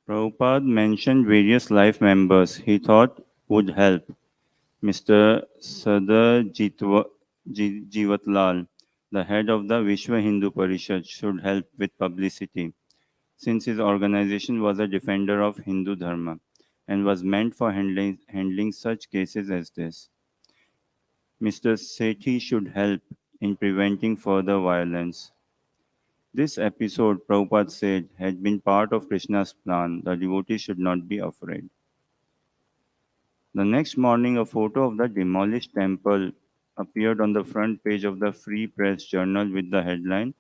Prabhupada mentioned various life members he thought would help. Mr. Sadar Jivatlal, the head of the Vishwa Hindu Parishad, should help with publicity, since his organization was a defender of Hindu Dharma and was meant for handling such cases as this. Mr. Sethi should help in preventing further violence. This episode, Prabhupada said, had been part of Krishna's plan. The devotees should not be afraid. The next morning, a photo of the demolished temple appeared on the front page of the Free Press Journal with the headline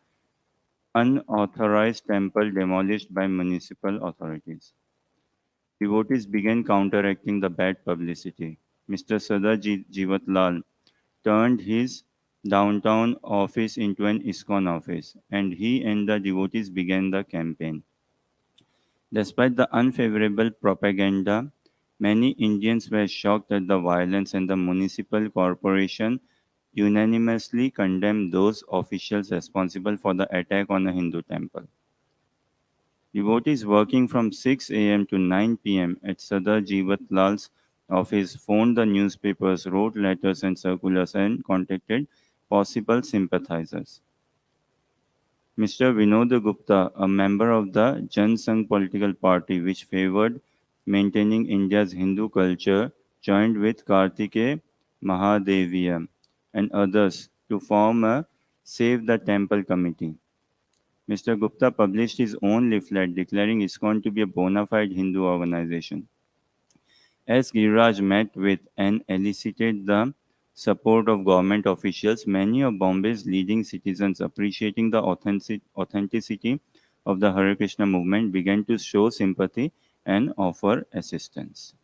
Unauthorized Temple Demolished by Municipal Authorities. Devotees began counteracting the bad publicity. Mr. Sadar Jivatlal turned his downtown office into an ISKCON office, and he and the devotees began the campaign. Despite the unfavorable propaganda, many Indians were shocked at the violence, and the municipal corporation unanimously condemned those officials responsible for the attack on a Hindu temple. Devotees working from 6 a.m. to 9 p.m. at Sadar Jivatlal's office phoned the newspapers, wrote letters and circulars, and contacted possible sympathizers. Mr. Vinod Gupta, a member of the Jan Sangh political party which favored maintaining India's Hindu culture, joined with Kartike Mahadeviya and others to form a Save the Temple committee. Mr. Gupta published his own leaflet declaring ISKCON to be a bona fide Hindu organization. As Giriraj met with and elicited the support of government officials, many of Bombay's leading citizens, appreciating the authenticity of the Hare Krishna movement, began to show sympathy and offer assistance.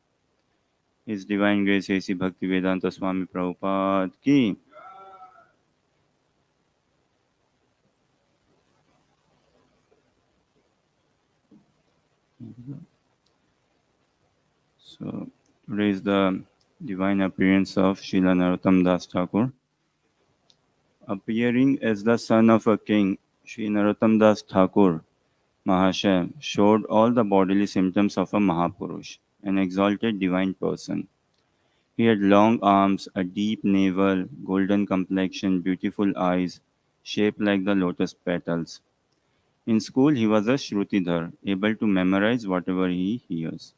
His Divine Grace A.C. Bhaktivedanta Swami Prabhupada ki. So, today is the divine appearance of Srila Narottam Das Thakur. Appearing as the son of a king, Sri Narottam Das Thakur Mahasaya showed all the bodily symptoms of a Mahapurush, an exalted divine person. He had long arms, a deep navel, golden complexion, beautiful eyes, shaped like the lotus petals. In school, he was a Shrutidhar, able to memorize whatever he hears.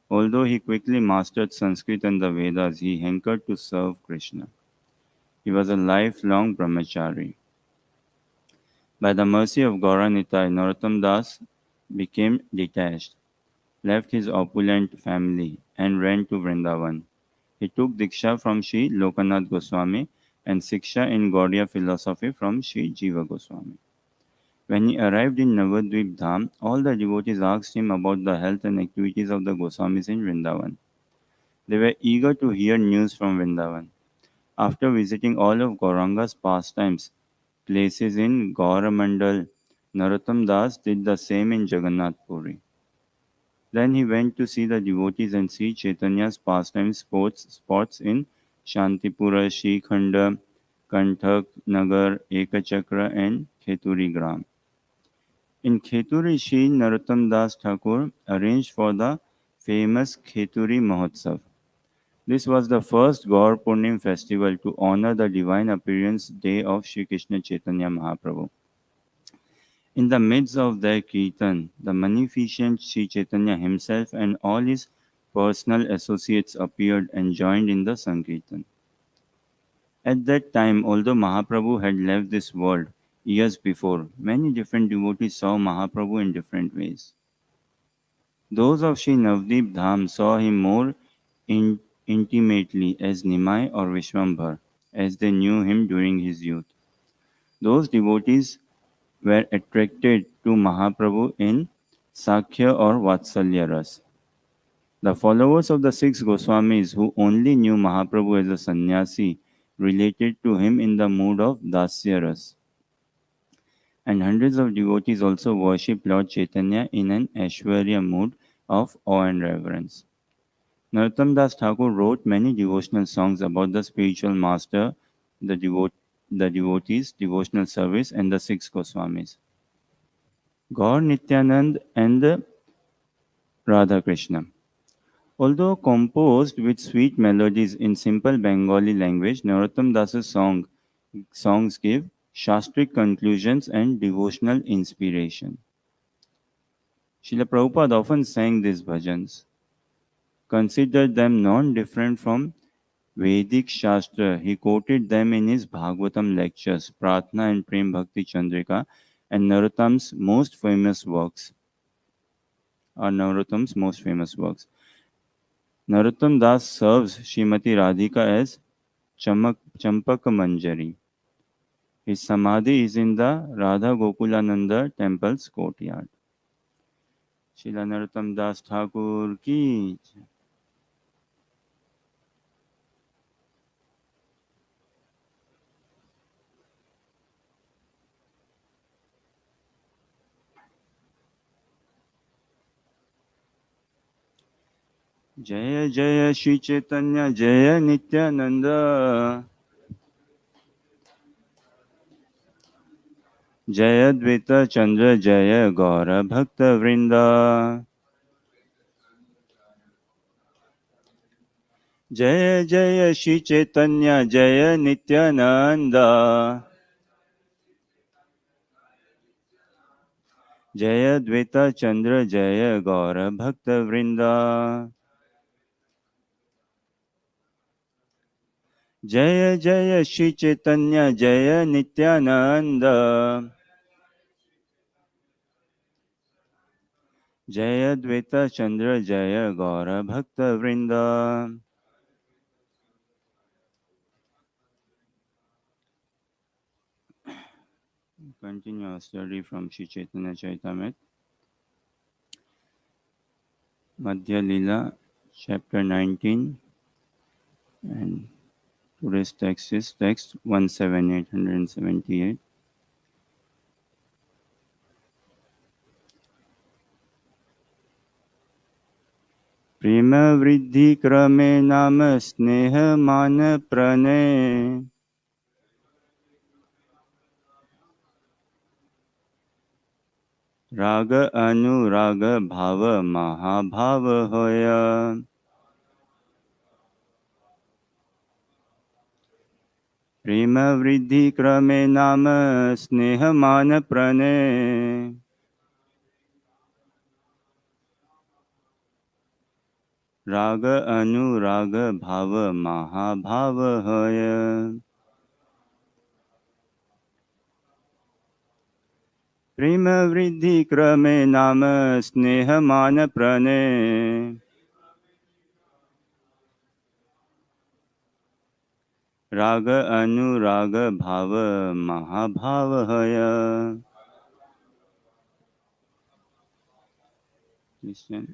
Although he quickly mastered Sanskrit and the Vedas, he hankered to serve Krishna. He was a lifelong brahmachari. By the mercy of Gauranitai, Narottam Das became detached, left his opulent family, and ran to Vrindavan. He took Diksha from Sri Lokanath Goswami and Siksha in Gaudiya philosophy from Sri Jiva Goswami. When he arrived in Navadvip Dham, all the devotees asked him about the health and activities of the Goswamis in Vrindavan. They were eager to hear news from Vrindavan. After visiting all of Gauranga's pastimes, places in Gauramandal, Narottam Das did the same in Jagannath Puri. Then he went to see the devotees and see Chaitanya's pastime spots in Shantipura, Shrikhanda, Kanthak, Nagar, Ekachakra, and Kheturi Gram. In Kheturi, Sri Narottam Das Thakur arranged for the famous Kheturi Mahotsav. This was the first Gaur Purnim festival to honor the divine appearance day of Sri Krishna Chaitanya Mahaprabhu. In the midst of their kirtan, the magnificent Sri Chaitanya himself and all his personal associates appeared and joined in the Sankirtan. At that time, although Mahaprabhu had left this world years before, many different devotees saw Mahaprabhu in different ways. Those of Sri Navdeep Dham saw him more intimately as Nimai or Vishwambhar, as they knew him during his youth. Those devotees were attracted to Mahaprabhu in Sakhya or Vatsalya Ras. The followers of the six Goswamis who only knew Mahaprabhu as a sannyasi related to him in the mood of Dasya Ras. And hundreds of devotees also worshipped Lord Chaitanya in an Aishwarya mood of awe and reverence. Narottam Das Thakur wrote many devotional songs about the spiritual master, the, the devotees, devotional service, and the six Goswamis. Gaur Nityanand and Radha Krishna. Although composed with sweet melodies in simple Bengali language, Narottam Das's songs give shastric conclusions and devotional inspiration. Srila Prabhupada often sang these bhajans, considered them non-different from Vedic Shastra. He quoted them in his Bhagavatam lectures, Pratna and Prem Bhakti Chandrika, and Narottam's most famous works. Narottam Das serves Srimati Radhika as Champaka Manjari. His samadhi is in the Radha Gokulananda temple's courtyard. Srila Narottam Das Thakur ki Jaya Jaya Shri Chaitanya Jaya Nityananda Jaya Dvaita Chandra Jaya Gaura Bhakta Vrinda Jaya Jaya Shri Chaitanya Jaya Nityananda Jaya Dvaita Chandra Jaya Gaura Bhakta Vrinda Jaya Jaya Shri Chaitanya Jaya Nityananda Jaya Dvaita Chandra Jaya Gaura Bhakta Vrinda. Continue our study from Shri Chaitanya Charitamrita, Madhya Lila, chapter 19, and today's text is text 17878. प्रेम वृद्धि क्रमे नाम स्नेह मान प्रणय राग अनुराग भाव महाभाव होय प्रेम वृद्धि क्रमे नाम स्नेह मान प्रणय राग अनुराग भाव महाभाव होय प्रेम वृद्धि क्रमे नाम स्नेह मान प्रणय राग अनुराग भाव महाभाव होय Listen.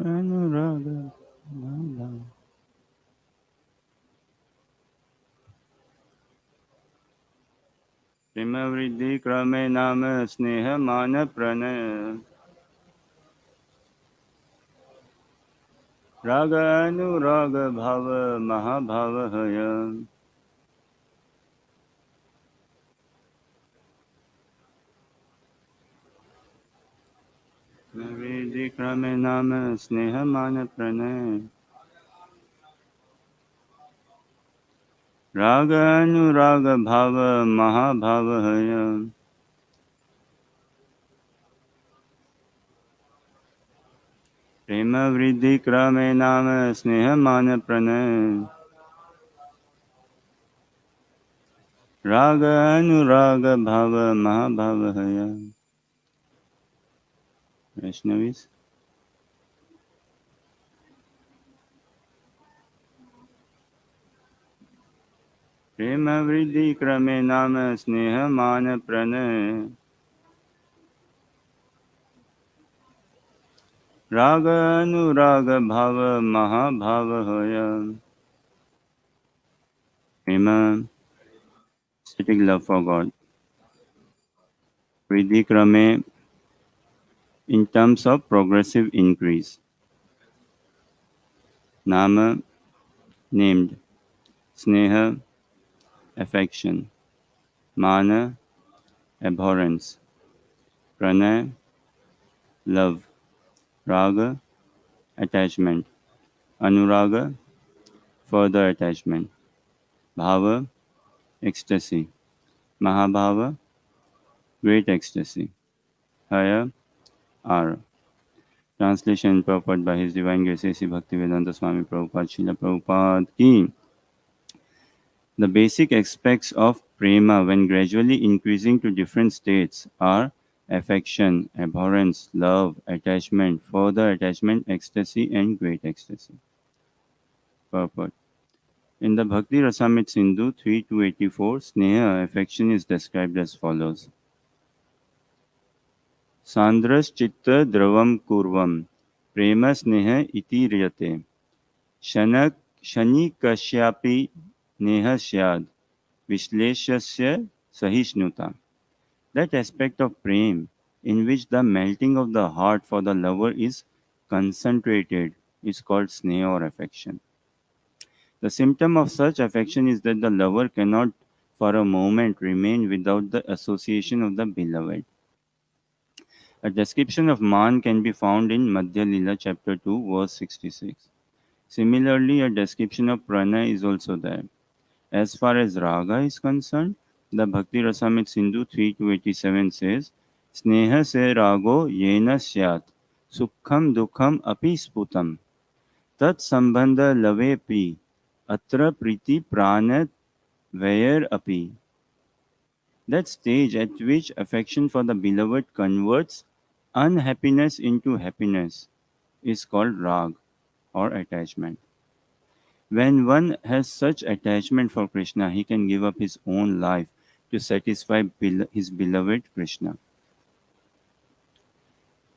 अनुराग भाव प्रेम वृद्धि क्रमे नाम स्नेह मान प्रणय राग अनुराग भाव महाभाव होय वृद्धि क्रमे नाम स्नेह मान प्रणय राग अनुराग भाव महाभाव होय प्रेम वृद्धि क्रमे नाम स्नेह मान प्रणय राग अनुराग भाव महाभाव होय Vaishnavis. प्रेम वृद्धि क्रमे नाम स्नेह मान प्रणय राग अनुराग भाव महाभाव होय प्रेम ecstatic love for God. Vridhi krame in terms of progressive increase. Nama named. Sneha, affection. Mana, abhorrence. Pranay, love. Raga, attachment. Anuraga, further attachment. Bhava, ecstasy. Mahabhava, great ecstasy. Haya, R. Translation purport by His Divine Grace A.C. Bhaktivedanta Swami Prabhupada Srila Prabhupada ki. The basic aspects of prema when gradually increasing to different states are affection, abhorrence, love, attachment, further attachment, ecstasy and great ecstasy. Purport. In the Bhakti Rasamrit Sindhu 3-84, Sneha, affection is described as follows. Sandras chitta dravam kurvam prema sneha iti riyate shanak shanikasyapi neha syad vishleshasya sahisnuta. That aspect of prem in which the melting of the heart for the lover is concentrated is called sneha or affection. The symptom of such affection is that the lover cannot for a moment remain without the association of the beloved. A description of man can be found in Madhya Lila chapter 2 verse 66. Similarly, a description of prana is also there. As far as raga is concerned, the Bhakti Rasamrit Sindhu 3-87 says, Sneha se rago yena syat, sukham dukham api sputam, tat sambandha lave pi, atra priti pranat vayer api. That stage at which affection for the beloved converts unhappiness into happiness is called rag or attachment. When one has such attachment for Krishna, he can give up his own life to satisfy his beloved Krishna.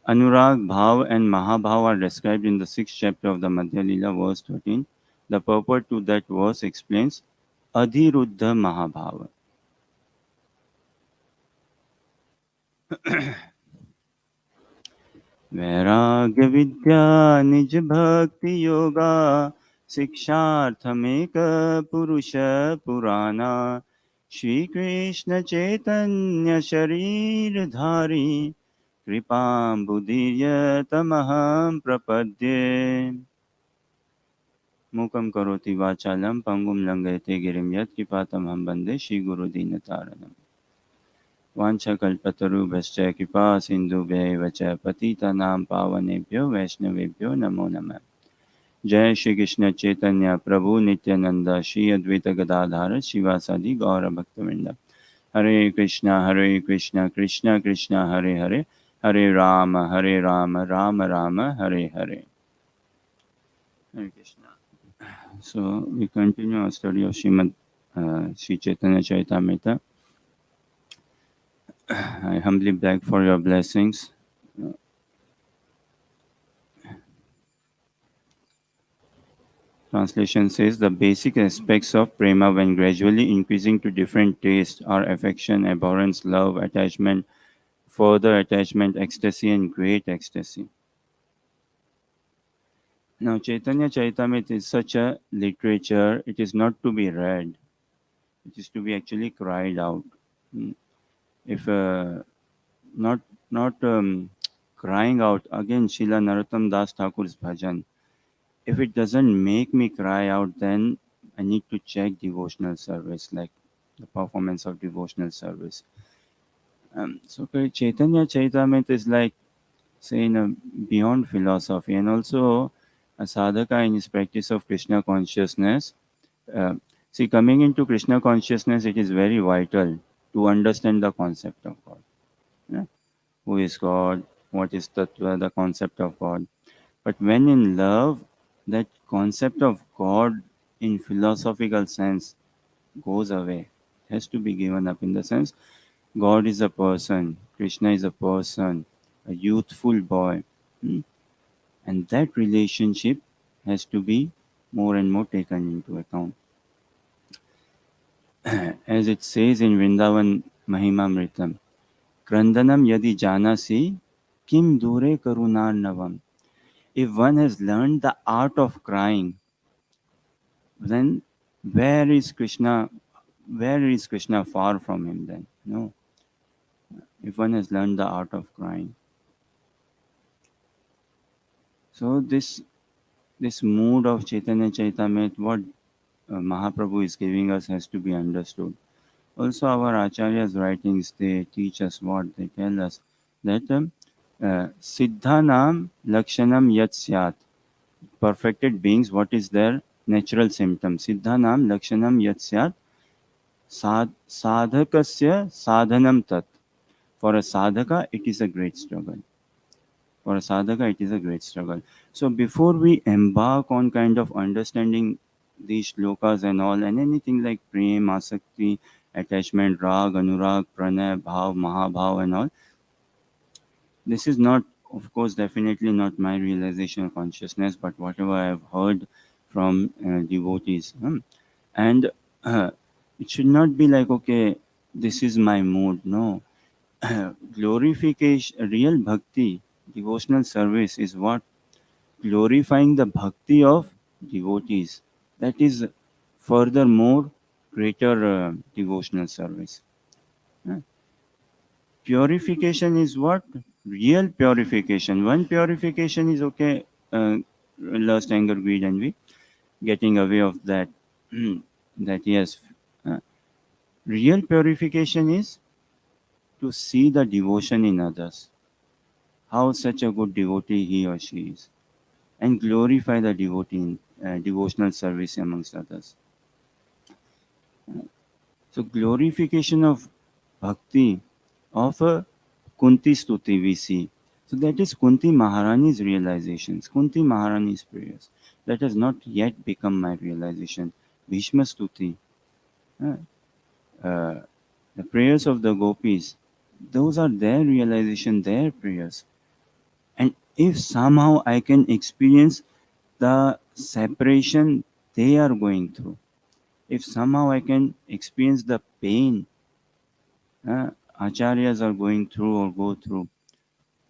Anurag, Bhav, and Mahabhav are described in the 6th chapter of the Madhya Lila, verse 13. The purport to that verse explains Adhiruddha Mahabhava. वैराग्य विद्या निज भक्ति योगा शिक्षार्थमेक पुरुष पुराना श्री कृष्ण चैतन्य शरीर धारी कृपाम्बुदीर्य तमहं प्रपद्ये मूकं करोति वाचालं पंगुं लंघयते गिरिं यत्कृपातमहं वन्दे श्रीगुरुदीनतारिणम् वाञ्छकल्पतरुभ्यश्च कृपा सिन्धुभ्यैव च पतितानां पावनेभ्यो वैष्णवेभ्यो नमो नमः जय श्री कृष्ण चैतन्य प्रभु नित्यानंद श्री अद्वैत गदाधर शिवासादि गौर भक्तवृंद हरे Krishna Krishna Krishna Hare Hare Hare Ram Ram Ram Hare Hare Hare Krishna. So we continue our study of Srimad Sri Chaitanya Charitamrita. I humbly beg for your blessings. Translation says the basic aspects of prema when gradually increasing to different tastes are affection, abhorrence, love, attachment, further attachment, ecstasy, and great ecstasy. Now, Chaitanya Charitamrita is such a literature, it is not to be read, it is to be actually cried out. Mm. If not crying out, again, Srila Narottam Das Thakur's bhajan, if it doesn't make me cry out, then I need to check devotional service, like the performance of devotional service. So Chaitanya Charitamrita is like saying beyond philosophy, and also a sadhaka in his practice of Krishna consciousness. Uh, See, coming into Krishna consciousness, it is very vital to understand the concept of God. Yeah? Who is God? What is Tattva, the concept of God? But when in love, that concept of God in philosophical sense goes away. It has to be given up in the sense God is a person, Krishna is a person, a youthful boy. Hmm? And that relationship has to be more and more taken into account. As it says in Vrindavan Mahimamritam, Krandanam yadi janasi kim dure karunarnavam. If one has learned the art of crying, then Where is Krishna? Where is Krishna far from him then? No. If one has learned the art of crying. So this mood of Chaitanya Chaitamrit, what Mahaprabhu is giving us has to be understood. Also, our Acharya's writings, they teach us what? They tell us that Siddhanam Lakshanam Yat Syat. Perfected beings, what is their natural symptom? Siddhanam Lakshanam Yat Syat. Sadhakasya Sadhanam Tat. For a sadhaka, it is a great struggle. For a sadhaka, it is a great struggle. So before we embark on kind of understanding these shlokas and all, and anything like prem, asakti, attachment, rag, anurag, pranay, bhav, mahabhav, and all, this is not, of course, definitely not my realization of consciousness, but whatever I have heard from devotees. And uh, it should not be like, okay, this is my mood. No. Glorification, real bhakti, devotional service is what? Glorifying the bhakti of devotees. That is furthermore greater devotional service. Uh, Purification is what? Real purification. One purification is okay, lust, anger, greed, envy, getting away of that. That yes. Uh, Real purification is to see the devotion in others, how such a good devotee he or she is, and glorify the devotee in devotional service amongst others. So, glorification of bhakti of a Kunti Stuti we see. So, that is Kunti Maharani's realizations, Kunti Maharani's prayers. That has not yet become my realization. Bhishma Stuti, uh, uh, the prayers of the gopis, those are their realization, their prayers. And if somehow I can experience the separation they are going through, if somehow I can experience the pain uh, acharyas are going through or go through,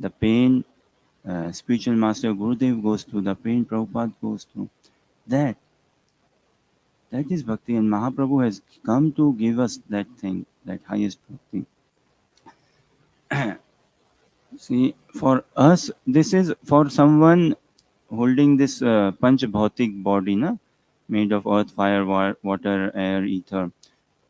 the pain spiritual master Gurudev goes through, the pain Prabhupada goes through, that that is bhakti, and Mahaprabhu has come to give us that thing, that highest bhakti. See, for us, this is for someone holding this panch bhautik body, na, made of earth, fire, water, air, ether.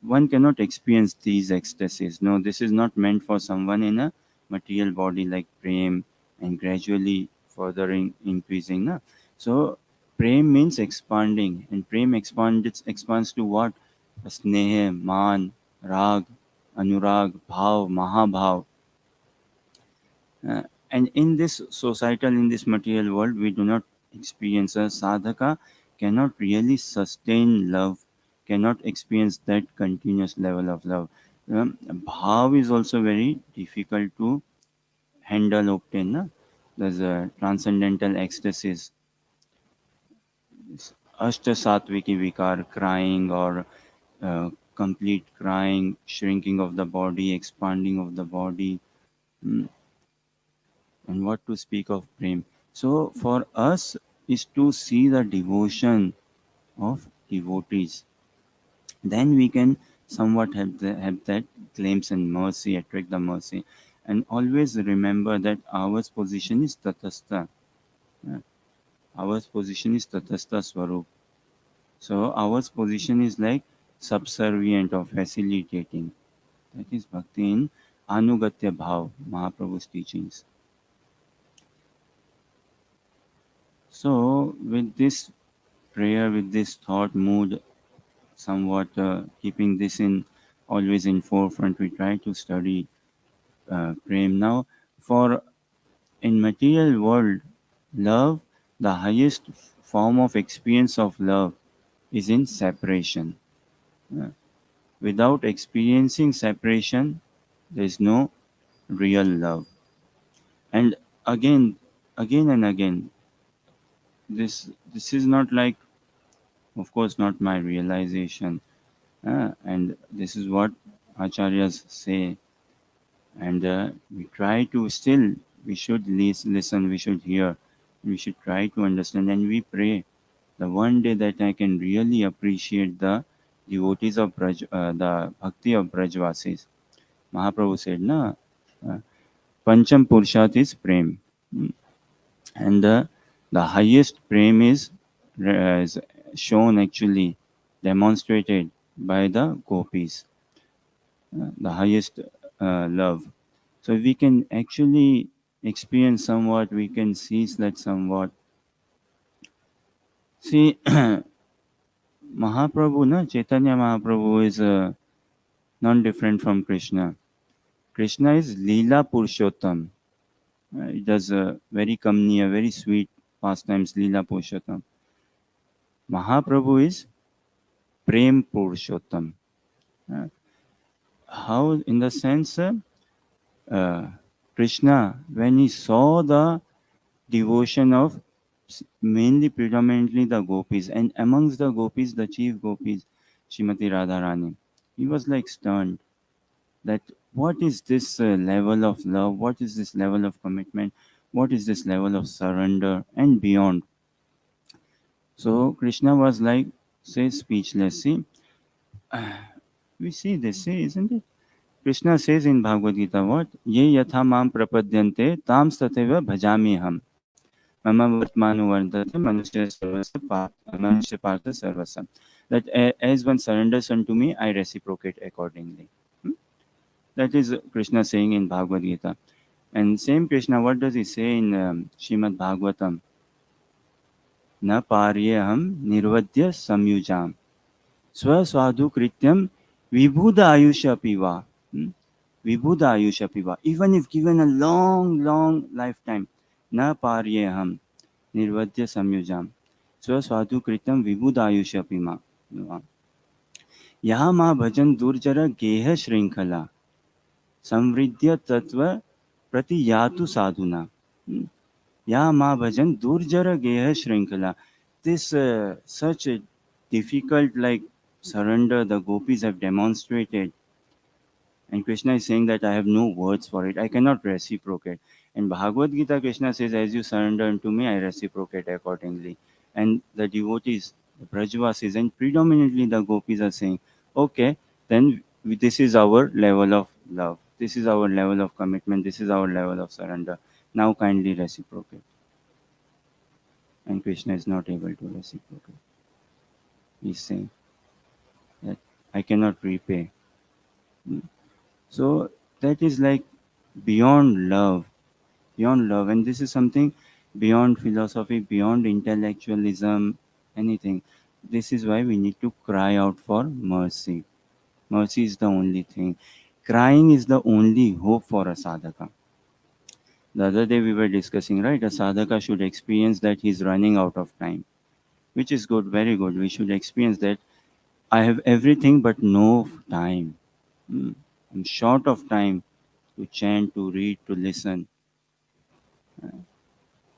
One cannot experience these ecstasies. No, this is not meant for someone in a material body like prem and gradually furthering increasing. Na? So, prem means expanding, and prem expands to what? Sneha, man, rag, anurag, bhav, mahabhav. Uh, and in this societal, in this material world, we do not experience a sadhaka, cannot really sustain love, cannot experience that continuous level of love. Bhav is also very difficult to handle, obtain. Na? There's a transcendental ecstasies, ashta satviki vikar, crying or complete crying, shrinking of the body, expanding of the body. mm, and what to speak of prem. So for us is to see the devotion of devotees. Then we can somewhat have that claims and mercy, attract the mercy. And always remember that our position is tatastha. uh, Our position is tatastha swarup. So our position is like subservient or facilitating. That is bhakti in anugatya bhav, Mahaprabhu's teachings. So with this prayer, with this thought mood, somewhat keeping this in always in forefront, we try to study prem. Now for in material world, love, the highest form of experience of love is in separation. Uh, Without experiencing separation, there is no real love. And again, again and again, this is not like, of course, not my realization. And this is what acharyas say, and we try to still, we should listen, we should hear, we should try to understand, and we pray. The one day that I can really appreciate the devotees of the bhakti of Brajvasis. Mahaprabhu said, na, uh, Pancham Purushat is Prem. Mm. And the highest Prem is shown actually, demonstrated by the gopis, the highest love. So if we can actually experience somewhat, we can seize that somewhat. See, Mahaprabhu, na, Chaitanya Mahaprabhu is non different from Krishna. Krishna is Leela Purushottam. It does very kamniya, very sweet pastimes, Leela Purushottam. Mahaprabhu is Prem Purushottam. Uh, how, in the sense, uh, Krishna, when he saw the devotion of mainly predominantly the gopis, and amongst the gopis, the chief gopis, Shrimati Radharani, he was like stunned that what is this level of love, what is this level of commitment, what is this level of surrender and beyond. So Krishna was like, say, speechless. See, we see this, see, isn't it? Krishna says in Bhagavad Gita, what? Ye yatha mam prapadyante tam stateva bhajami ham. Mama vartmanu vardhate manusya partha sarvasa. That as one surrenders unto me, I reciprocate accordingly. Hmm? That is Krishna saying in Bhagavad Gita. And same Krishna, what does he say in Srimad Bhagavatam? Na paryaham nirvadya samyujam. Swaswadhu krityam vibhuda ayusha piva. Vibhuda ayusha piva. Even if given a long, long lifetime, na paryaham nirvadya samyujam. Swaswadhu krityam vibhuda ayusha piva. यहाँ माँ भजन दुर्जर गेह श्रृंखला समृद्ध तत्व प्रति यातु साधुना. या Ma Bhajan Durjara Geha Shrinkala. This such a difficult like surrender the gopis have demonstrated. And Krishna is saying that I have no words for it. I cannot reciprocate. And Bhagavad Gita, Krishna says, as you surrender unto me, I reciprocate accordingly. And the devotees, the Brajvasis, and predominantly the gopis are saying, okay, then this is our level of love. This is our level of commitment. This is our level of surrender. Now kindly reciprocate. And Krishna is not able to reciprocate. He's saying that I cannot repay. Mm. So that is like beyond love, beyond love, and this is something beyond philosophy, beyond intellectualism, anything. This is why we need to cry out for mercy. Mercy is the only thing. Crying is the only hope for a sadhaka. The other day we were discussing, right? A sadhaka should experience that he's running out of time, which is good, very good. We should experience that I have everything but no time. Mm. I'm short of time to chant, to read, to listen.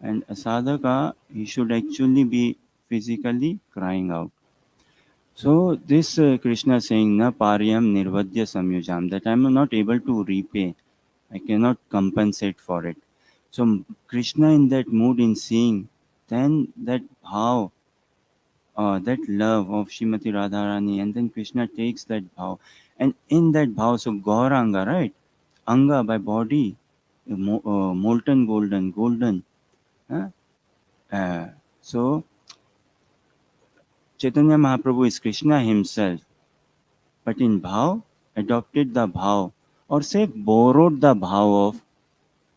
And a sadhaka, he should actually be physically crying out. So this Krishna saying, na paryam nirvadya samyujam, that I'm not able to repay. I cannot compensate for it. So Krishna in that mood in seeing, then that bhav, that love of Srimati Radharani, and then Krishna takes that bhav. And in that bhav, so Gauranga, right? Anga by body, molten golden, golden. Huh? Uh, so Chaitanya Mahaprabhu is Krishna himself, but in bhav, adopted the bhav, or say borrowed the bhav of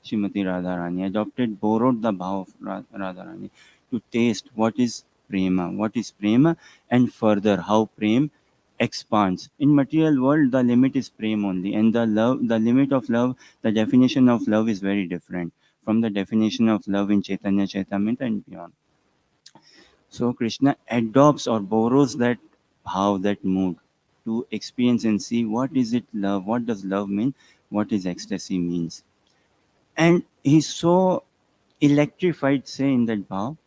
Srimati Radharani, adopted, borrowed the bhav of Radharani to taste what is prema, and further how prem expands. In material world, the limit is prem only, and the limit of love, the definition of love is very different from the definition of love in Chaitanya Charitamrita and beyond. So Krishna adopts or borrows that bhav, that mood, to experience and see what is it love, what does love mean, what is ecstasy means. And he's so electrified, say, in that bhav,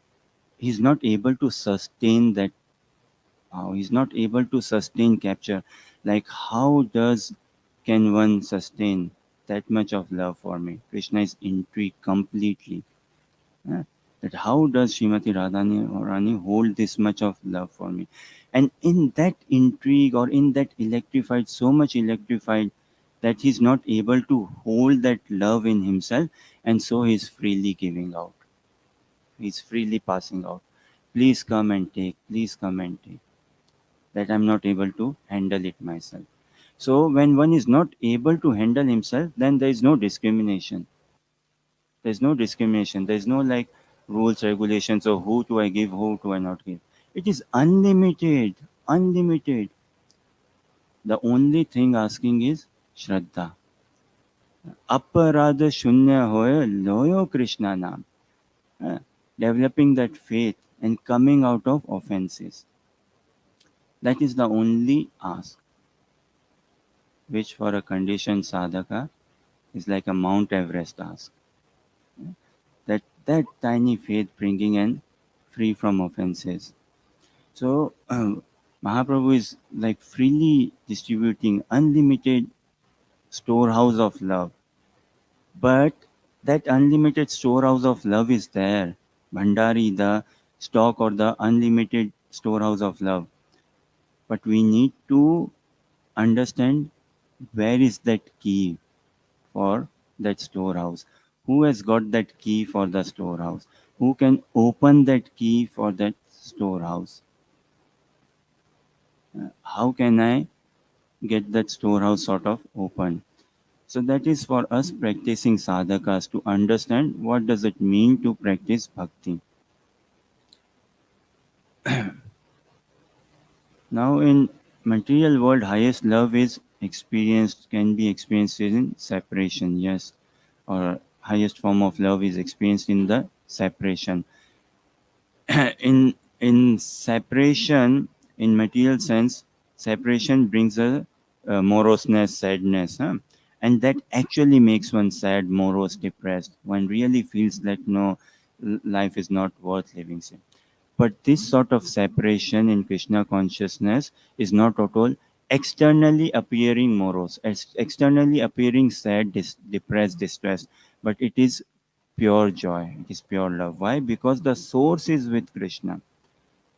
he's not able to sustain that bhav. He's not able to sustain capture. Like how does can one sustain that much of love for me? Krishna is intrigued completely. Huh? that how does Srimati Radhani Rani hold this much of love for me? And in that intrigue or in that electrified, so much electrified that he's not able to hold that love in himself, and so he's freely giving out. He's freely passing out. Please come and take, please come and take. That I'm not able to handle it myself. So when one is not able to handle himself, then there is no discrimination. There's no discrimination. There's no like rules, regulations, or who do I give, who do I not give. It is unlimited, unlimited. The only thing asking is Shraddha. Aparadha shunya hoya loyo Krishna nam. Uh, Developing that faith and coming out of offenses. That is the only ask, which for a conditioned sadhaka is like a Mount Everest ask. That tiny faith bringing and free from offenses. So Mahaprabhu is like freely distributing unlimited storehouse of love. But that unlimited storehouse of love is there. Bhandari, the stock or the unlimited storehouse of love. But we need to understand where is that key for that storehouse. Who has got that key for the storehouse? Who can open that key for that storehouse? How can I get that storehouse sort of open? So that is for us practicing sadhakas to understand what does it mean to practice bhakti. Now in material world, highest love is experienced, can be experienced in separation, yes, or highest form of love is experienced in the separation. In separation, in material sense, separation brings a moroseness, sadness, huh? And that actually makes one sad, morose, depressed. One really feels that no, life is not worth living. Say. But this sort of separation in Krishna consciousness is not at all externally appearing morose, externally appearing sad, depressed, distressed, but it is pure joy, it is pure love. Why? Because the source is with Krishna.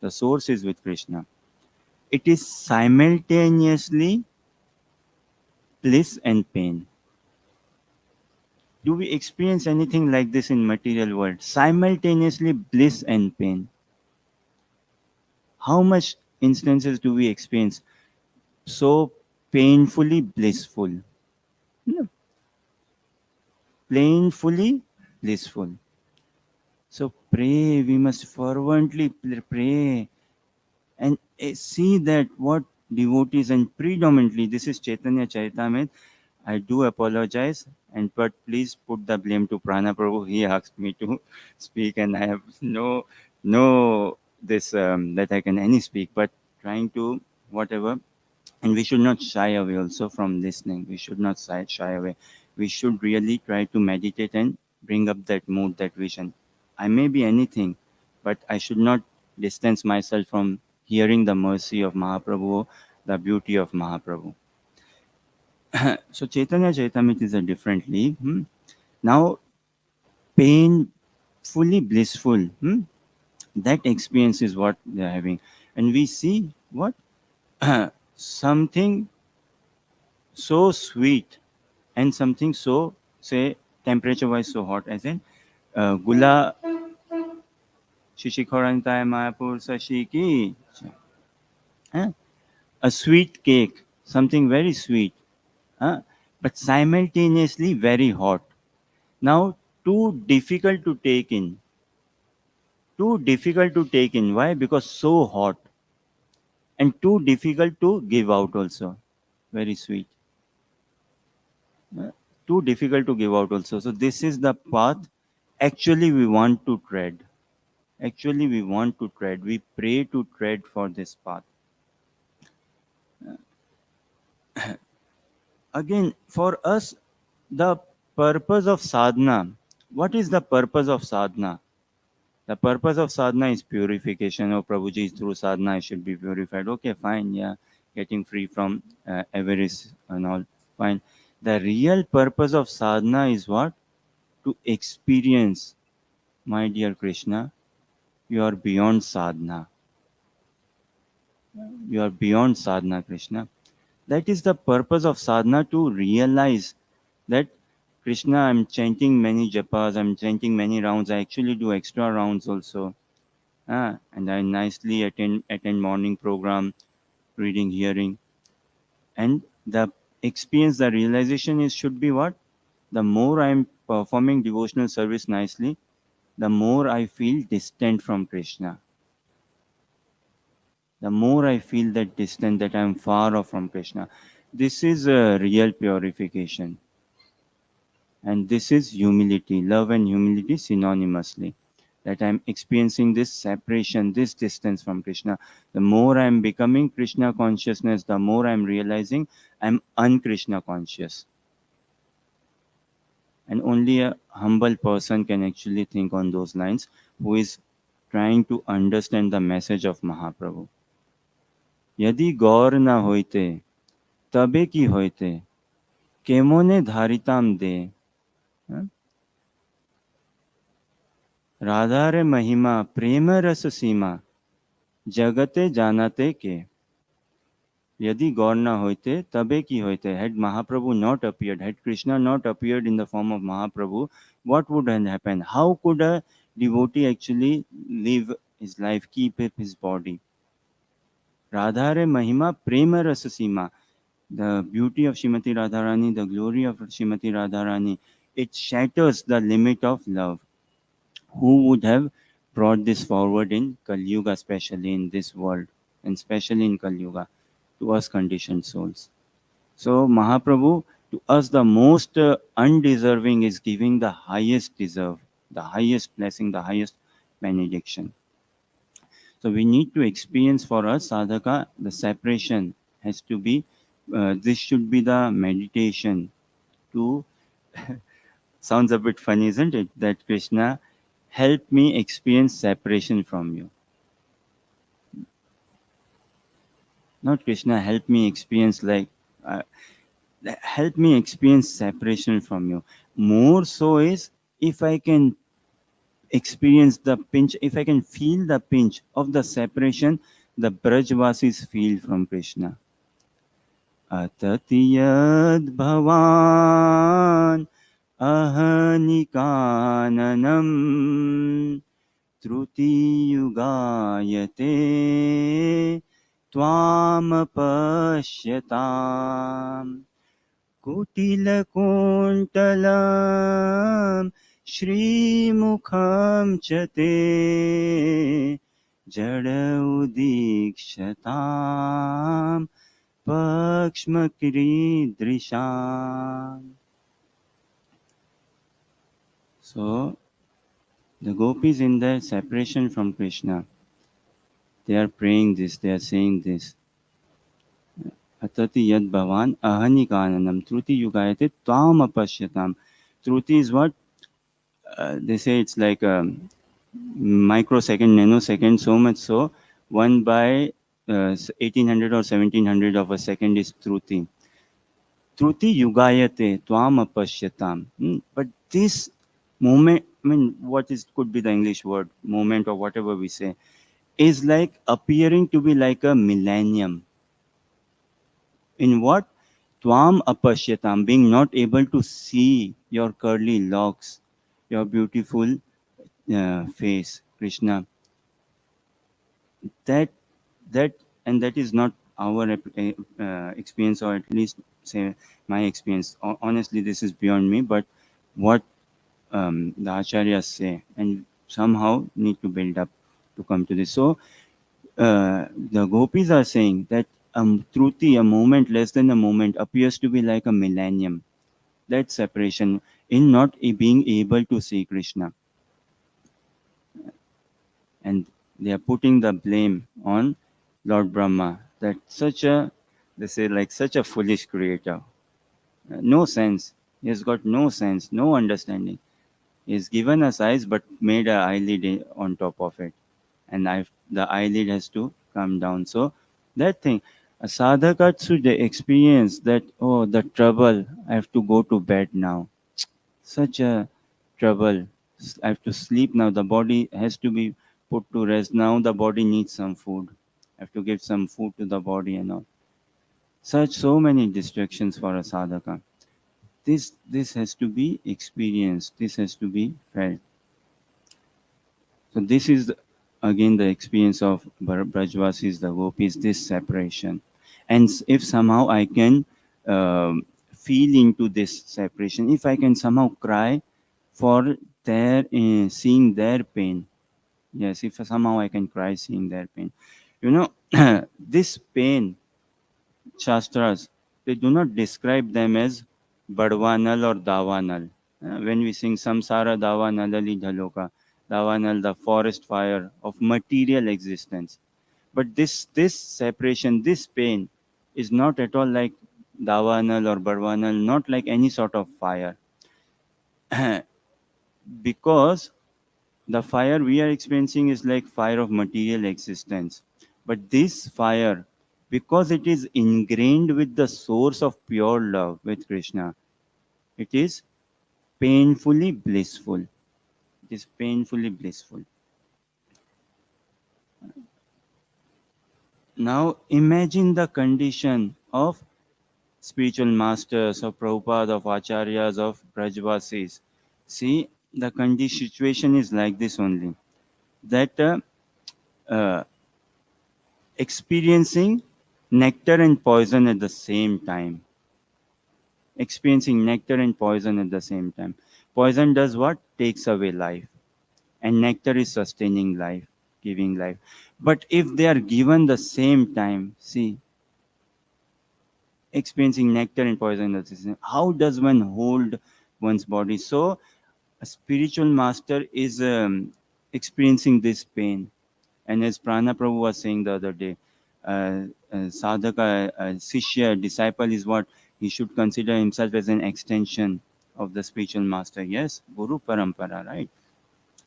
The source is with Krishna. It is simultaneously bliss and pain. Do we experience anything like this in material world? Simultaneously bliss and pain. How much instances do we experience so painfully blissful? No, painfully blissful. So pray, we must fervently pray and see that what devotees, and predominantly this is Chaitanya Charitamrita. I do apologize, and but please put the blame to Prana Prabhu. He asked me to speak, and I have no this that I can any speak, but trying to whatever. And we should not shy away also from listening. We should not shy away. We should really try to meditate and bring up that mood, that vision. I may be anything, but I should not distance myself from hearing the mercy of Mahaprabhu, the beauty of Mahaprabhu. So Chaitanya Chaitamit is a different league. Now, pain, fully blissful. That experience is what they're having. And we see what? Something so sweet and something so, say, temperature wise so hot, as in Gula Shishikhorantai Mayapur Sashiki. Huh? A sweet cake, something very sweet, huh? But simultaneously very hot. Now, too difficult to take in. Too difficult to take in. Why? Because so hot. And too difficult to give out also. Very sweet. Uh, Too difficult to give out also. So, this is the path actually we want to tread. Actually, we want to tread. We pray to tread for this path. Again, for us, the purpose of sadhana. What is the purpose of sadhana? The purpose of sadhana is purification. Oh, Prabhuji, through sadhana I should be purified. Okay, fine, yeah. Getting free from avarice and all, fine. The real purpose of sadhana is what? To experience. My dear Krishna, you are beyond sadhana. You are beyond sadhana, Krishna. That is the purpose of sadhana, to realize that Krishna, I'm chanting many japas, I'm chanting many rounds. I actually do extra rounds also. And I nicely attend morning program, reading, hearing. And the experience, the realization is should be what? The more I'm performing devotional service nicely, the more I feel distant from Krishna. The more I feel that distant, that I'm far off from Krishna. This is a real purification. And this is humility, love and humility synonymously. That I'm experiencing this separation, this distance from Krishna. The more I'm becoming Krishna consciousness, the more I'm realizing I'm un-Krishna conscious. And only a humble person can actually think on those lines, who is trying to understand the message of Mahaprabhu. यदि गौर न होइते तबे की होइते केमोने धारिताम दे हाँ? राधा रे महिमा प्रेम रस सीमा जगते जानते के यदि गौर न होते तबे की होते. Had Mahaprabhu not appeared, had Krishna not appeared in the form of Mahaprabhu, what would have happened? How could a devotee actually live his life, keep up his body? Radha re mahima prema rasa sima. The beauty of Srimati Radharani, the glory of Srimati Radharani, it shatters the limit of love. Who would have brought this forward in Kali Yuga, especially in this world, and especially in Kali Yuga, to us conditioned souls? So Mahaprabhu, to us the most undeserving, is giving the highest deserve, the highest blessing, the highest benediction. So we need to experience for us sadhaka, the separation has to be, this should be the meditation to, sounds a bit funny, isn't it? That Krishna, help me experience separation from you. Not Krishna, help me experience uh, help me experience separation from you. More so is, if I can experience the pinch, if I can feel the pinch of the separation the Brajvasis feel from Krishna. Atatiyad bhavan ahanikananam Truti yugayate tvam pasyatam कुटिलकुण्टलं श्रीमुखं च ते जड उदीक्षतां पक्ष्मकीदृशाम्. So the gopis, in their separation from Krishna, they are praying this, they are saying this. Atati yad bhavan ahani kananam truti yugayate tvam apashyatam. Truti is what? They say it's like a microsecond, nanosecond, so much so, 1 by 1800 or 1700 of a second is Truti. Truti yugayate tvam apashyatam. But this moment, I mean, what is could be the English word, moment or whatever we say, is like appearing to be like a millennium. In what? Tvam apashyatam, being not able to see your curly locks, your beautiful face, Krishna. That that and that is not our experience, or at least say my experience. Honestly, this is beyond me. But what the acharyas say, and somehow need to build up to come to this. So the gopis are saying that truti, a moment less than a moment, appears to be like a millennium. That separation in not being able to see Krishna, and they are putting the blame on Lord Brahma, that such a, they say, like such a foolish creator. No sense. He has got no sense, no understanding. He has given us eyes but made a eyelid on top of it. And the eyelid has to come down. So that thing, a sadhaka should experience that, oh, the trouble, I have to go to bed now. Such a trouble. I have to sleep now. The body has to be put to rest. Now the body needs some food. I have to give some food to the body and all. Such so many distractions for a sadhaka. This has to be experienced. This has to be felt. So this is again the experience of Brajvasis, the gopis, this separation. And if somehow I can feel into this separation, if I can somehow cry for their seeing their pain, yes, if somehow I can cry seeing their pain, you know, this pain, Shastras, they do not describe them as Badwanal or Dawanal. When we sing Samsara Dawanalali Dhaloka, Dawanal, the forest fire of material existence. But this separation, this pain is not at all like Dawanal or Badwanal, not like any sort of fire. Because the fire we are experiencing is like fire of material existence. But this fire, because it is ingrained with the source of pure love, with Krishna, it is painfully blissful. It is painfully blissful. Now imagine the condition of spiritual masters, of Prabhupada, of Acharyas, of Brajvasis. See, the situation is like this only. That uh, experiencing nectar and poison at the same time. Experiencing nectar and poison at the same time. Poison does what? Takes away life. And nectar is sustaining life, giving life. But if they are given the same time, see, experiencing nectar and poison at the same time, how does one hold one's body? So, a spiritual master is experiencing this pain. And as Prana Prabhu was saying the other day, sadhaka, sishya, disciple is what? He should consider himself as an extension of the spiritual master. Yes, Guru Parampara, right?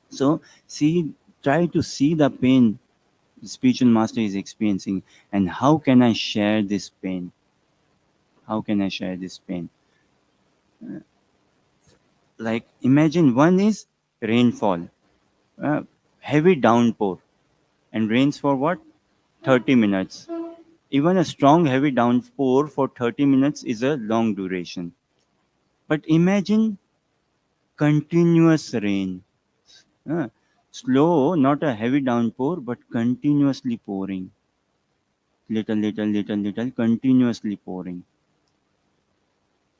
So, see, try to see the pain the spiritual master is experiencing and how can I share this pain? How can I share this pain? Like, imagine one is rainfall, uh, heavy downpour, and rains for what? 30 minutes. Even a strong heavy downpour for 30 minutes is a long duration. But imagine continuous rain. Uh, Slow, not a heavy downpour, but continuously pouring. Little, little, little, little, continuously pouring.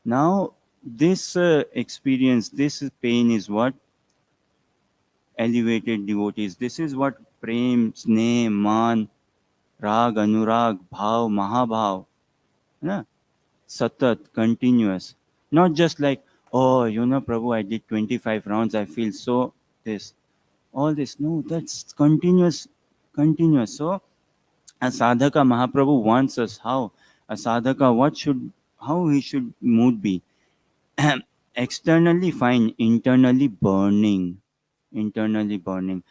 Now, this experience, this pain is what elevated devotees, this is what prem, sneh, man, rag, anurag, bhav, mahabhav, na? Satat, continuous. Not just like, oh, Prabhu, I did 25 rounds, I feel so this. All this. No, that's continuous, continuous. So, a sadhaka, Mahaprabhu wants us how? A sadhaka, how he should mood be? Externally fine, internally burning. Internally burning.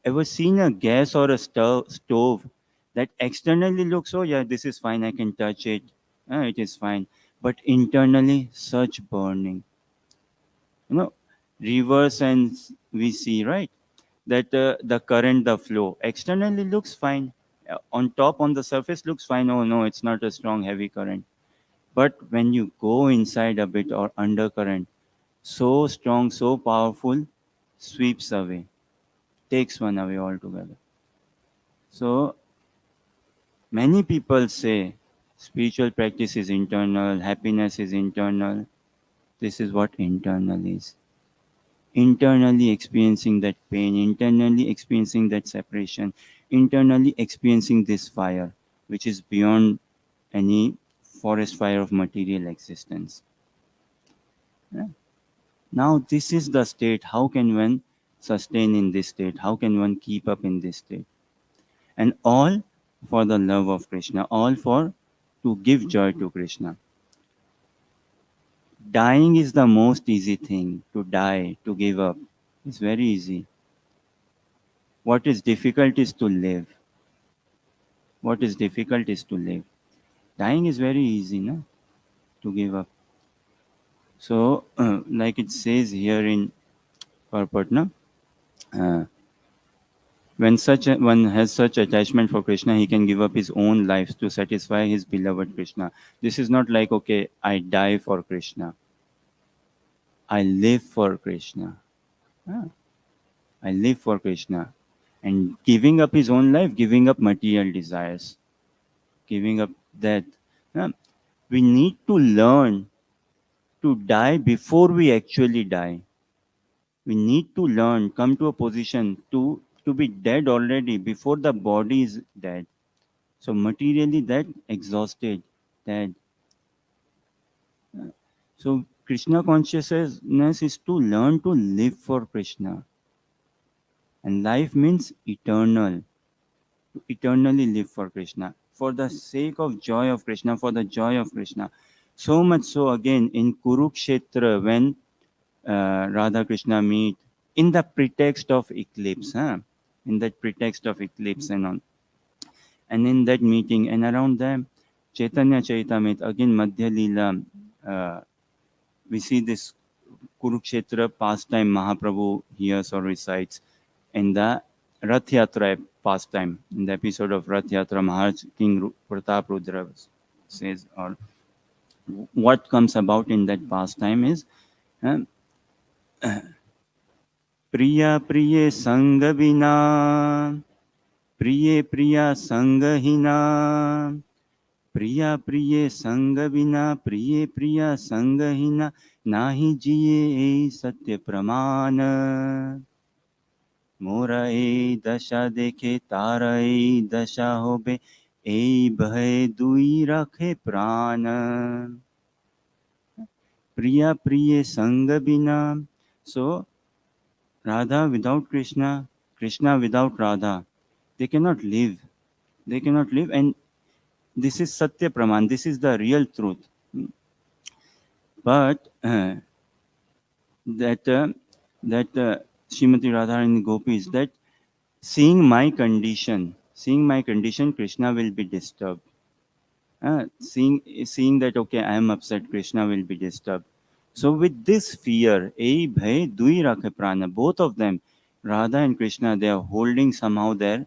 Ever seen a gas or a stove that externally looks, oh yeah, this is fine, I can touch it, it is fine, but internally such burning, you know, reverse and we see, right, that the current, the flow externally looks fine, on top, on the surface looks fine, oh no, it's not a strong heavy current, but when you go inside a bit or undercurrent, so strong, so powerful, sweeps away, takes one away altogether. So many people say spiritual practice is internal, happiness is internal. This is what internal is. Internally experiencing that pain, internally experiencing that separation, internally experiencing this fire, which is beyond any forest fire of material existence. Yeah. Now, this is the state. How can one sustain in this state? How can one keep up in this state? And all for the love of Krishna, all for to give joy to Krishna. Dying is the most easy thing. To die, to give up, is very easy. What is difficult is to live. What is difficult is to live. Dying is very easy, no? To give up. So, like it says here in purport, no? Uh, when one has such attachment for Krishna, he can give up his own life to satisfy his beloved Krishna. This is not like, okay, I die for Krishna. I live for Krishna. Ah, I live for Krishna. And giving up his own life, giving up material desires, giving up that. Ah, we need to learn to die before we actually die. We need to learn, come to a position to be dead already before the body is dead. So materially that exhausted, dead. So Krishna consciousness is to learn to live for Krishna. And life means eternal. To eternally live for Krishna. For the sake of joy of Krishna, for the joy of Krishna. So much so again in Kurukshetra when Radha Krishna meet in the pretext of eclipse, huh? In that pretext of eclipse and on. And in that meeting and around them, Chaitanya Charitamrita, again Madhya Leela, we see this Kurukshetra pastime Mahaprabhu hears or recites in the Rath Yatra pastime. In the episode of Rath Yatra, Maharaj King Pratap Rudra says, or what comes about in that pastime is uh, Priya Priye Sangha Vina, Priye Priya Sangahina, प्रिया प्रिय संग बिना प्रिय प्रिया संगहीना नाही जिए ए सत्य प्रमाण मोरा ए दशा देखे तारा ए दशा होबे ए भय दुई रखे प्राण प्रिया प्रिय संग बिना so Radha without Krishna, Krishna without Radha, they cannot live, they cannot live. And this is Satya Praman, this is the real truth. But that Srimati Radharani Gopis, that seeing my condition, Krishna will be disturbed. Seeing that okay, I am upset, Krishna will be disturbed. So with this fear, ei bhai dui rakhe prana, both of them, Radha and Krishna, they are holding somehow their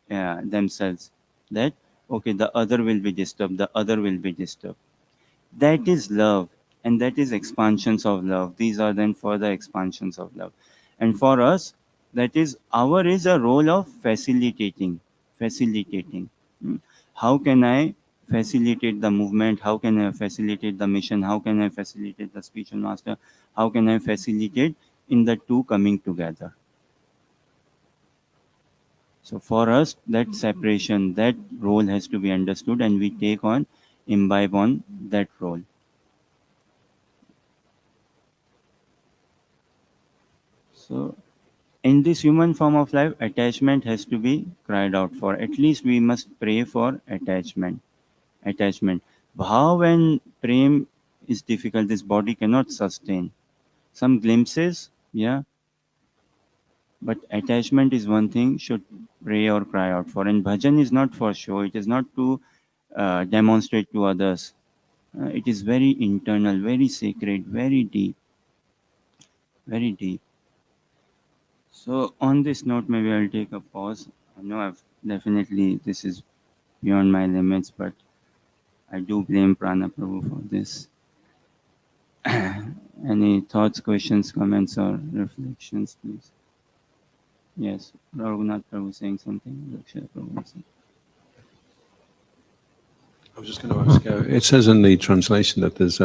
themselves. That okay, the other will be disturbed, the other will be disturbed. That is love, and that is expansions of love. These are then further expansions of love. And for us, that is our is a role of facilitating. Mm. How can I facilitate the movement? How can I facilitate the mission? How can I facilitate the spiritual master? How can I facilitate in the two coming together? So for us, that separation, that role has to be understood, and we take on, imbibe on that role. So in this human form of life, attachment has to be cried out for. At least we must pray for attachment. Attachment. Bhav and prem is difficult. This body cannot sustain. Some glimpses, yeah, but attachment is one thing should pray or cry out for. And bhajan is not for show. It is not to demonstrate to others. It is very internal, very sacred, very deep, very deep. So on this note, maybe I'll take a pause. I know I've definitely this is beyond my limits, but I do blame Prana Prabhu for this. Any thoughts, questions, comments, or reflections, please? Yes, Raghunath Prabhu saying something. Lakshya Prabhu saying. I was just going to ask, it says in the translation that there's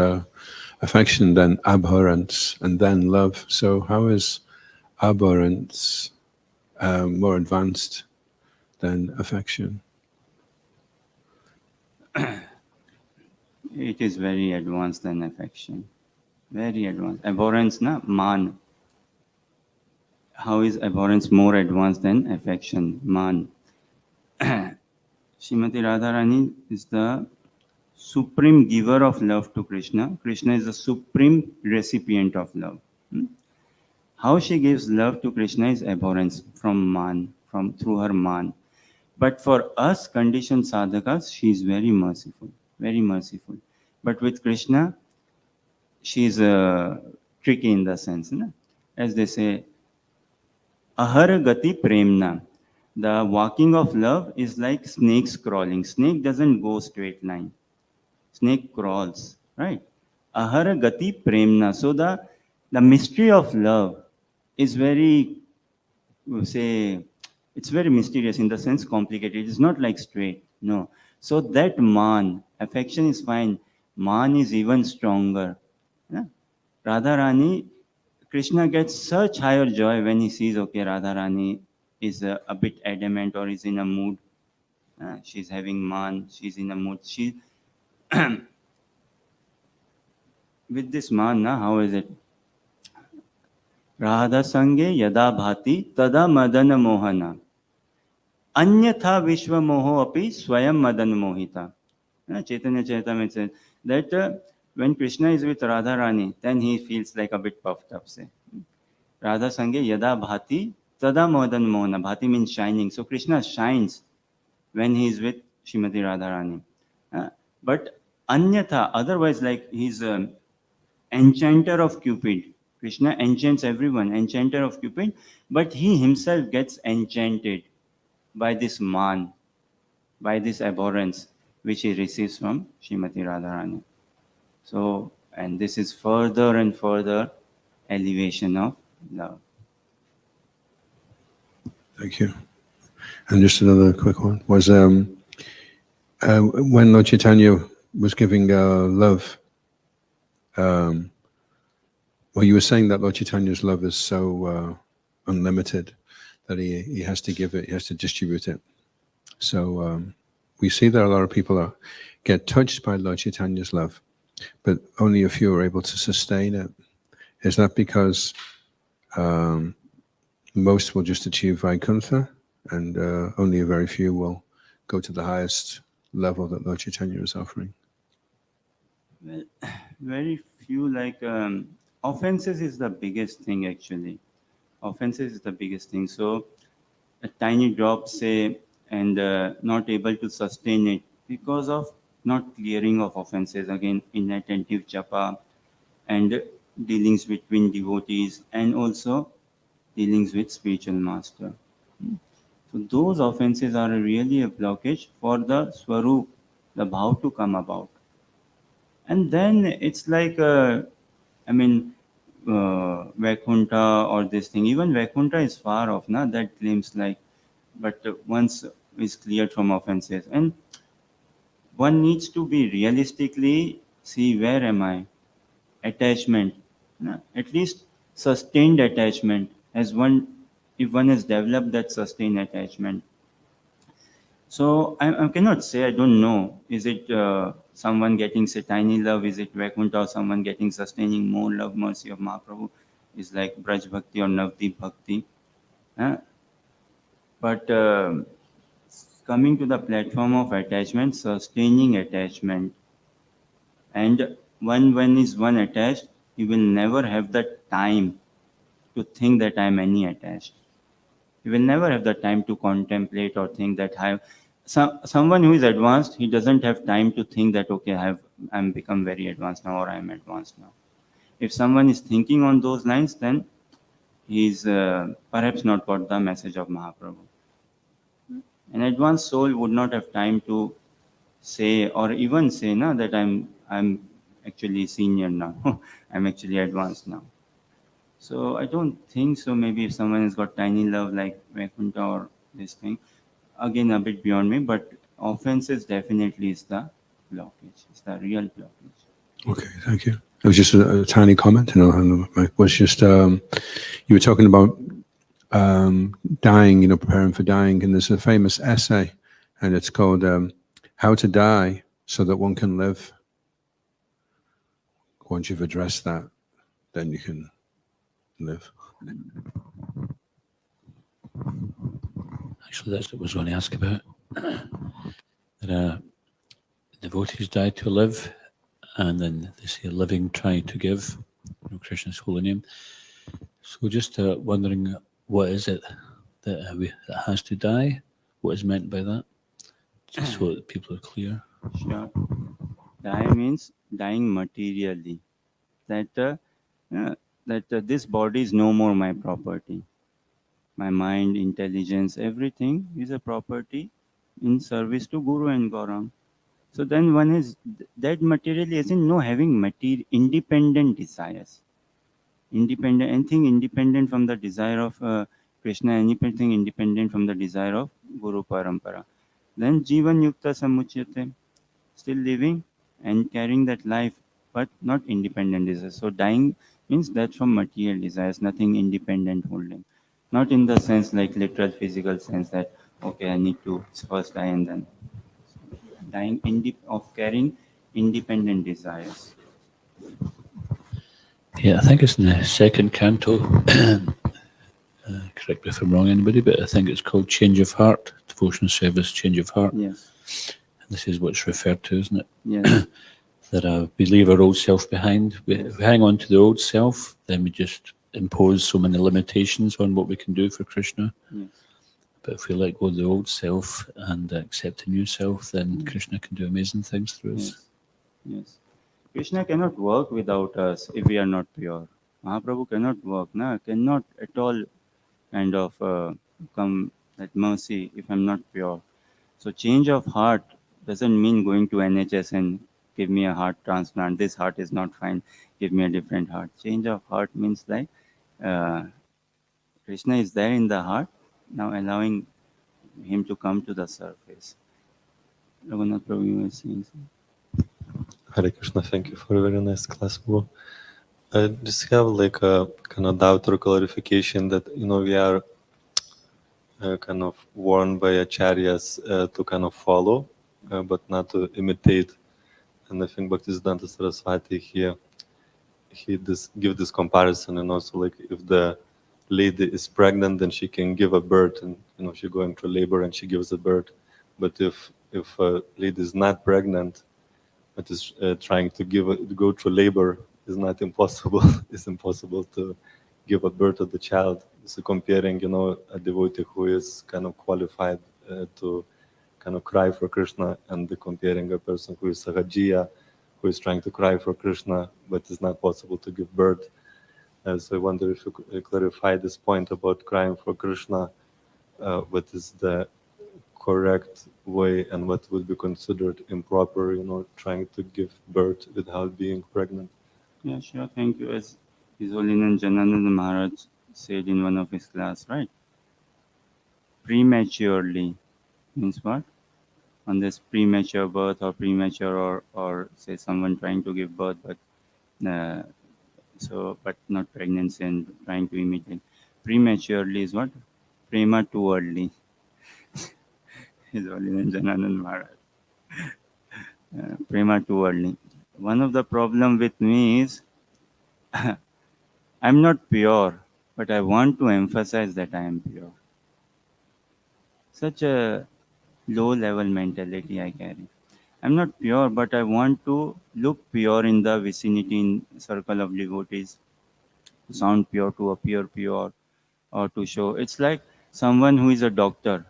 affection, then abhorrence, and then love. So how is abhorrence more advanced than affection? It is very advanced than affection. Very advanced. Abhorrence, na man. How is abhorrence more advanced than affection? Man. Srimati Radharani is the supreme giver of love to Krishna. Krishna is the supreme recipient of love. Hmm? How she gives love to Krishna is abhorrence from man, from through her man. But for us conditioned sadhakas, she is very merciful, very merciful. But with Krishna, she is tricky in the sense. No? As they say, ahara gati premna. The walking of love is like snakes crawling. Snake doesn't go straight line. Snake crawls, right? Ahara gati premna. So the mystery of love is very, say, it's very mysterious, in the sense complicated. It's not like straight, no. So that man, affection is fine. Man is even stronger. Yeah? Radha Rani, Krishna gets such higher joy when he sees, okay, Radha Rani is a bit adamant or is in a mood. She's having man, she's in a mood. She with this man, na, how is it? Radha Sange Yada Bhati Tada Madana Mohana. Anyatha Vishwa Moho Api Swayam Madan Mohita. Chaitanya Charitamrita says that when Krishna is with Radha Rani, then he feels like a bit puffed up. Say, Radha Sange Yada Bhati Tada Madan Mohana. Bhati means shining. So Krishna shines when he is with Srimati Radharani. Uh, but anyatha, otherwise, like he's enchanter of Cupid. Krishna enchants everyone, enchanter of Cupid, but he himself gets enchanted by this man, by this abhorrence which he receives from Srimati Radharani. So, and this is further and further elevation of love. Thank you. And just another quick one was when Lord Chaitanya was giving love. Well, you were saying that Lord Chaitanya's love is so unlimited that he has to give it, he has to distribute it. So we see that a lot of people get touched by Lord Chaitanya's love, but only a few are able to sustain it. Is that because most will just achieve Vaikuntha and only a very few will go to the highest level that Lord Chaitanya is offering? Well, very few, like offenses is the biggest thing actually. Offenses is the biggest thing. So a tiny drop, say, and not able to sustain it because of not clearing of offenses. Again, inattentive japa and dealings between devotees and also dealings with spiritual master. So those offenses are really a blockage for the swarup, the bhav to come about. And then it's like, I mean, Vaikuntha or this thing. Even Vaikuntha is far off, na? That claims like, but once is cleared from offenses, and one needs to be realistically see where am I? Attachment, na? At least sustained attachment. As one, if one has developed that sustained attachment, so I cannot say, I don't know. Is it someone getting say tiny love? Is it Vaikuntha or someone getting sustaining more love, mercy of Mahaprabhu? Is like Braj Bhakti or Navdeep Bhakti. Huh? But coming to the platform of attachment, sustaining attachment, and when is one attached, he will never have the time to think that I am any attached. He will never have the time to contemplate or think that I have someone who is advanced. He doesn't have time to think that okay, I'm become very advanced now or I am advanced now. If someone is thinking on those lines, then he's perhaps not got the message of Mahaprabhu. An advanced soul would not have time to say or even say na, that I'm actually senior now. I'm actually advanced now. So I don't think so. Maybe if someone has got tiny love like Vaikuntha or this thing, again a bit beyond me, but offenses definitely is the blockage. It's the real blockage. Okay, thank you. It was just a tiny comment, and it was just you were talking about dying, preparing for dying, and there's a famous essay, and it's called "How to Die So That One Can Live." Once you've addressed that, then you can live. Actually, that's what I was going to ask about. That devotees die to live, and then they say living, trying to give, Krishna's holy name. So just wondering, what is it that has to die? What is meant by that? Just so that people are clear. Sure. Die means dying materially. That that this body is no more my property. My mind, intelligence, everything is a property in service to Guru and Gaurang. So then one is that material is in no having material independent desires. Independent, anything independent from the desire of Krishna, anything independent from the desire of Guru Parampara. Then Jivan Yukta Samuchyate, still living and carrying that life, but not independent desires. So dying means that from material desires, nothing independent holding. Not in the sense like literal physical sense that okay, I need to first die and then dying of carrying independent desires. Yeah, I think it's in the second canto. Correct me if I'm wrong, anybody, but I think it's called Change of Heart, Devotion Service Change of Heart. Yes, This is what's referred to, isn't it? yes, That we leave our old self behind. We hang on to the old self, then we just impose so many limitations on what we can do for Krishna. yes, But if we let go of the old self and accept a new self, then Krishna can do amazing things through us. yes, yes. Krishna cannot work without us if we are not pure. Mahaprabhu cannot work, na? Cannot at all kind of come that mercy if I'm not pure. So change of heart doesn't mean going to NHS and give me a heart transplant. This heart is not fine. Give me a different heart. Change of heart means like uh, Krishna is there in the heart, now allowing him to come to the surface. Raghunath Prabhu, you were saying something. Hare Krishna, thank you for a very nice class, bro. I just have like a kind of doubt or clarification that we are kind of warned by acharyas to kind of follow, but not to imitate. And I think Bhaktisiddhanta Saraswati he give this comparison, and also like if the lady is pregnant, then she can give a birth, and she's going through labor and she gives a birth. But if a lady is not pregnant, but is trying to go through labor, is not impossible. It's impossible to give a birth to the child. So comparing, a devotee who is kind of qualified to kind of cry for Krishna, and comparing a person who is sahajiya, who is trying to cry for Krishna, but it's not possible to give birth. So I wonder if you could clarify this point about crying for Krishna. What is the correct way and what would be considered improper, trying to give birth without being pregnant? Yeah, sure. Thank you. As His Holiness Janananda Maharaj said in one of his class, right? Prematurely means what? On this premature birth or premature or say someone trying to give birth but uh, but not pregnancy and trying to imitate. Prematurely is what? Prema too early. His Holiness Janananda Maharaj. Prema too early. One of the problem with me is I'm not pure, but I want to emphasize that I am pure. Such a low level mentality I carry. I'm not pure, but I want to look pure in the vicinity in circle of devotees, to sound pure, to appear pure, or to show. It's like someone who is a doctor,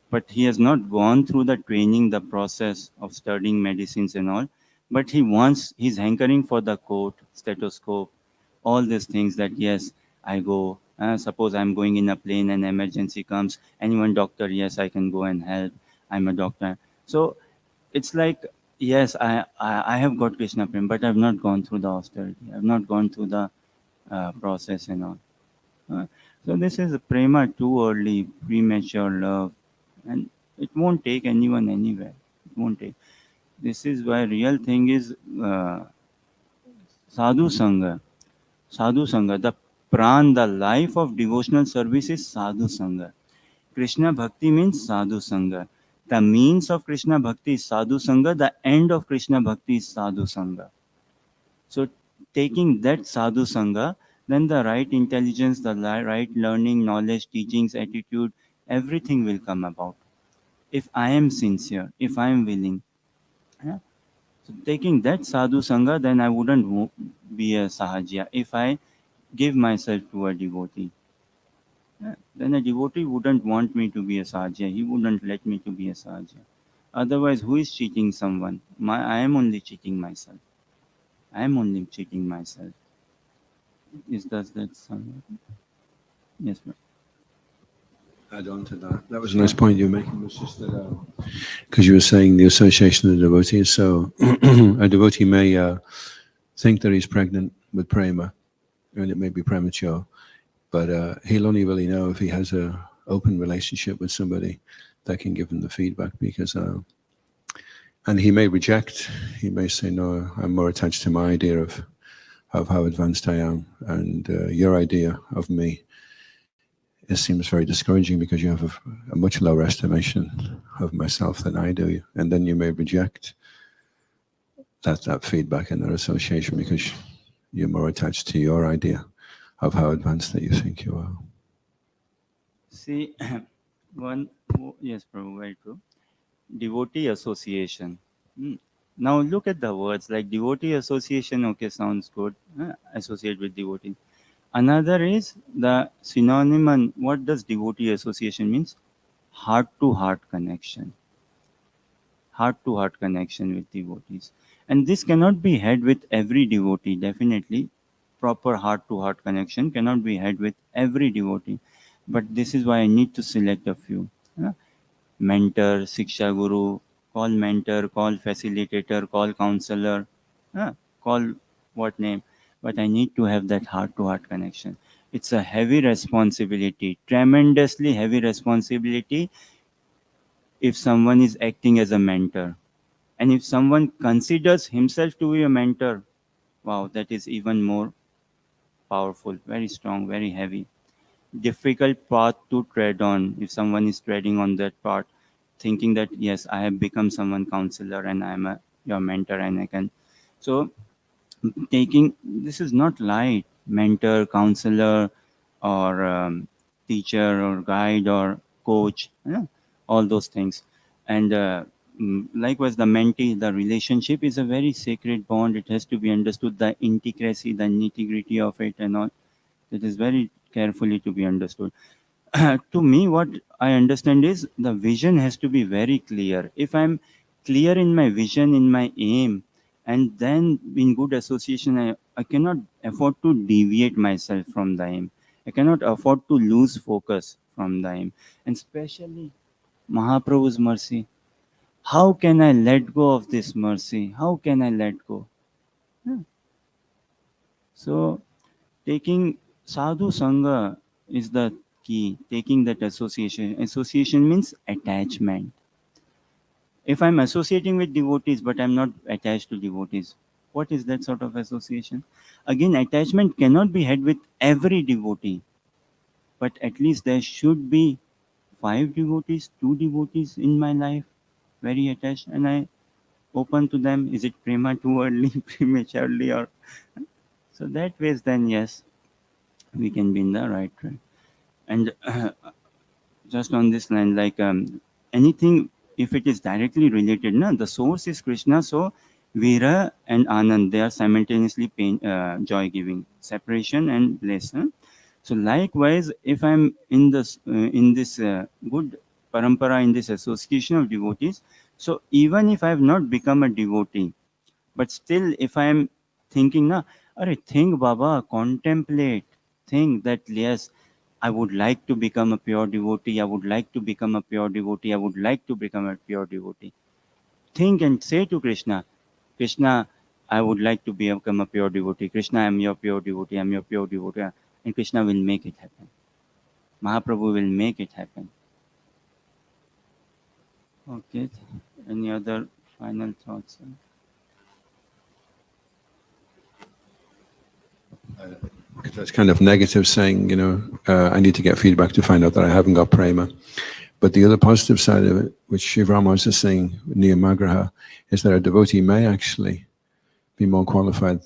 but he has not gone through the training, the process of studying medicines and all. But he's hankering for the coat, stethoscope, all these things that yes, I go. Suppose I'm going in a plane and emergency comes. Anyone doctor, yes, I can go and help. I'm a doctor. So it's like yes, I have got Krishna prem, but I've not gone through the austerity. I've not gone through the process and all. Uh, so this is prema too early, premature love, and it won't take anyone anywhere. It won't take. This is why real thing is sadhu sangha. Sadhu sangha, the pran, the life of devotional service is sadhu sangha. Krishna bhakti means sadhu sangha. The means of Krishna bhakti is sadhu sangha. The end of Krishna bhakti is sadhu sangha. So taking that sadhu sangha, then the right intelligence, the right learning, knowledge, teachings, attitude, everything will come about. If I am sincere, if I am willing. Yeah? So taking that sadhu sangha, then I wouldn't be a sahajiya. If I give myself to a devotee, yeah, then a devotee wouldn't want me to be a sahajiya. He wouldn't let me to be a sahajiya. Otherwise, who is cheating someone? I am only cheating myself. I am only cheating myself. Does that sound? Yes, ma'am. Add on to that. That was a nice point you were making. Was just that because you were saying the association of the devotees. So a devotee may think that he's pregnant with prema, and it may be premature, but he'll only really know if he has a open relationship with somebody that can give him the feedback. Because and he may reject. He may say, "No, I'm more attached to my idea of how advanced I am, and your idea of me." It seems very discouraging because you have a much lower estimation of myself than I do, and then you may reject that feedback and that association because you're more attached to your idea of how advanced that you think you are. See, yes, Prabhu, very true. Devotee association. Hmm. Now look at the words like devotee association. Okay, sounds good. Associate with devotee. Another is the synonym. And what does devotee association means? Heart to heart connection. Heart to heart connection with devotees. And this cannot be had with every devotee. Definitely, proper heart to heart connection cannot be had with every devotee. But this is why I need to select a few. Uh, Mentor, Siksha Guru, call mentor, call facilitator, call counselor, call what name. But I need to have that heart to heart connection. It's a heavy responsibility, tremendously heavy responsibility if someone is acting as a mentor. And if someone considers himself to be a mentor, wow, that is even more powerful, very strong, very heavy. Difficult path to tread on if someone is treading on that path, thinking that yes, I have become someone counselor and I'm your mentor and I can. So taking this is not light. Mentor, counselor, or teacher, or guide, or coach, all those things. And likewise, the mentee, the relationship is a very sacred bond. It has to be understood, the intricacy, the nitty gritty of it, and all. It is very carefully to be understood. To me, what I understand is the vision has to be very clear. If I'm clear in my vision, in my aim, and then in good association, I cannot afford to deviate myself from the aim. I cannot afford to lose focus from the aim. And especially Mahaprabhu's mercy. How can I let go of this mercy? How can I let go? Yeah. So taking sadhu sangha is the key. Taking that association. Association means attachment. If I'm associating with devotees but I'm not attached to devotees, what is that sort of association? Again, attachment cannot be had with every devotee, but at least there should be five devotees, two devotees in my life, very attached, and I open to them. Is it prema too early, prematurely, or so that ways? Then yes, we can be in the right track. And just on this line, like anything, if it is directly related, no, the source is Krishna. So Vira and Anand, they are simultaneously pain, joy giving, separation and bliss. So likewise, if I'm in this good parampara, in this association of devotees, so even if I have not become a devotee, but still, if I am thinking, na, Arey, think, Baba, contemplate, think that yes, I would like to become a pure devotee. I would like to become a pure devotee. I would like to become a pure devotee. Think and say to Krishna, Krishna, I would like to become a pure devotee. Krishna, I am your pure devotee. I am your pure devotee. And Krishna will make it happen. Mahaprabhu will make it happen. Okay. Any other final thoughts? That's kind of negative, saying, I need to get feedback to find out that I haven't got prema. But the other positive side of it, which Shiv Ramos is saying, Niyamagraha, is that a devotee may actually be more qualified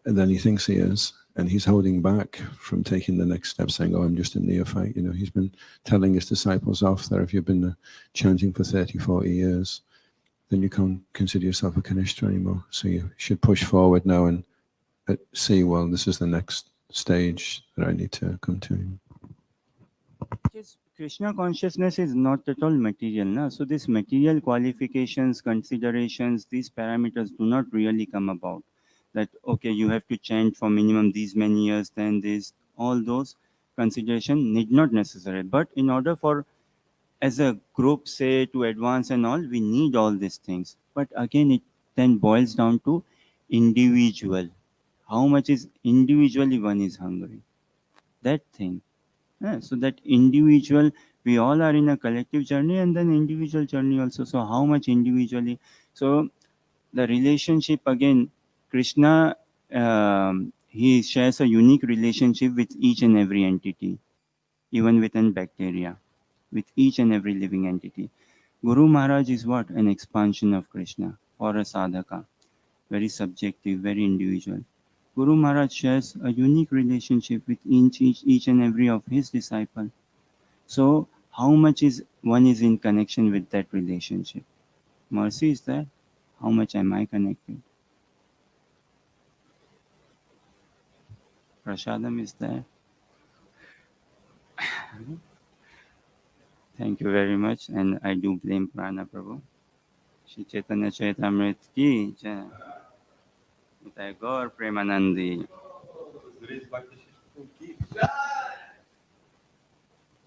than he thinks he is. And he's holding back from taking the next step, saying, I'm just a neophyte. He's been telling his disciples off that if you've been chanting for 30, 40 years, then you can't consider yourself a Kanishta anymore. So you should push forward now and see, well, this is the next stage that I need to come to. Yes, Krishna consciousness is not at all material. Na? So these material qualifications, considerations, these parameters do not really come about. that okay, you have to chant for minimum these many years, then this, all those consideration need not necessary. But in order for as a group say to advance and all, we need all these things. But again, it then boils down to individual. How much is individually one is hungry? That thing. Yeah, so that individual, we all are in a collective journey and then individual journey also. So how much individually? So the relationship again, Krishna, he shares a unique relationship with each and every entity, even within bacteria, with each and every living entity. Guru Maharaj is what? An expansion of Krishna for a sadhaka, very subjective, very individual. Guru Maharaj shares a unique relationship with each and every of his disciple. So how much is one is in connection with that relationship? Mercy is there. How much am I connected? Prasadam is there. Thank you very much. And I do blame Prana Prabhu. Shri Chaitanya Charitamrita ki jai. Nitai Gaur Premanandi.